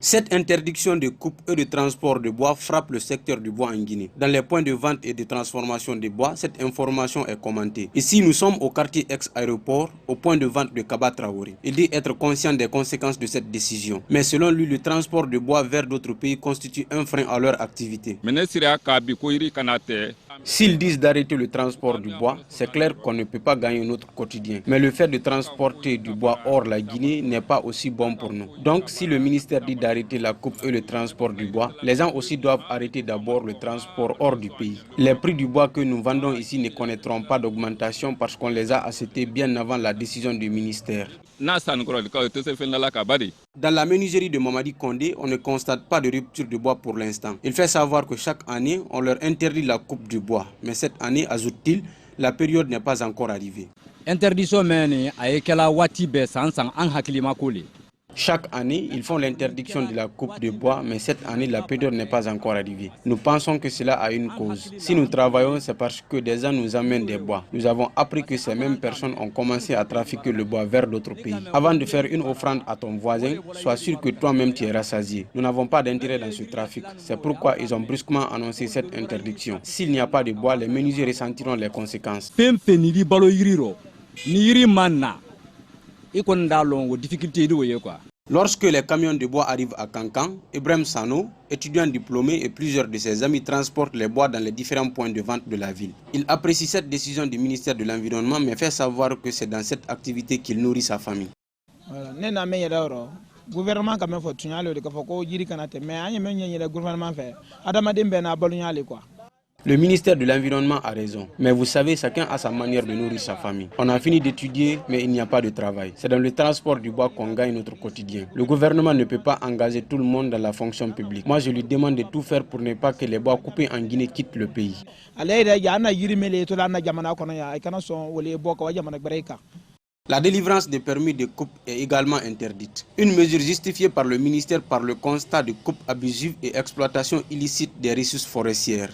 Cette interdiction de coupe et de transport de bois frappe le secteur du bois en Guinée. Dans les points de vente et de transformation de bois, cette information est commentée. Ici, nous sommes au quartier ex-aéroport, au point de vente de Kaba Traoré. Il dit être conscient des conséquences de cette décision. Mais selon lui, le transport de bois vers d'autres pays constitue un frein à leur activité. S'ils disent d'arrêter le transport du bois, c'est clair qu'on ne peut pas gagner notre quotidien. Mais le fait de transporter du bois hors la Guinée n'est pas aussi bon pour nous. Donc, si le ministère dit d'arrêter la coupe et le transport du bois, les gens aussi doivent arrêter d'abord le transport hors du pays. Les prix du bois que nous vendons ici ne connaîtront pas d'augmentation parce qu'on les a achetés bien avant la décision du ministère. Dans la menuiserie de Mamadi Condé, on ne constate pas de rupture de bois pour l'instant. Il fait savoir que chaque année, on leur interdit la coupe du bois. Mais cette année, ajoute-t-il, la période n'est pas encore arrivée. Interdiction Chaque année, ils font l'interdiction de la coupe de bois, mais cette année, la période n'est pas encore arrivée. Nous pensons que cela a une cause. Si nous travaillons, c'est parce que des gens nous amènent des bois. Nous avons appris que ces mêmes personnes ont commencé à trafiquer le bois vers d'autres pays. Avant de faire une offrande à ton voisin, sois sûr que toi-même tu es rassasié. Nous n'avons pas d'intérêt dans ce trafic. C'est pourquoi ils ont brusquement annoncé cette interdiction. S'il n'y a pas de bois, les menuisiers ressentiront les conséquences. Lorsque les camions de bois arrivent à Kankan, Ibrahim Sano, étudiant diplômé et plusieurs de ses amis transportent les bois dans les différents points de vente de la ville. Il apprécie cette décision du ministère de l'Environnement mais fait savoir que c'est dans cette activité qu'il nourrit sa famille. Le ministère de l'Environnement a raison. Mais vous savez, chacun a sa manière de nourrir sa famille. On a fini d'étudier, mais il n'y a pas de travail. C'est dans le transport du bois qu'on gagne notre quotidien. Le gouvernement ne peut pas engager tout le monde dans la fonction publique. Moi, je lui demande de tout faire pour ne pas que les bois coupés en Guinée quittent le pays. La délivrance des permis de coupe est également interdite. Une mesure justifiée par le ministère par le constat de coupe abusive et exploitation illicite des ressources forestières.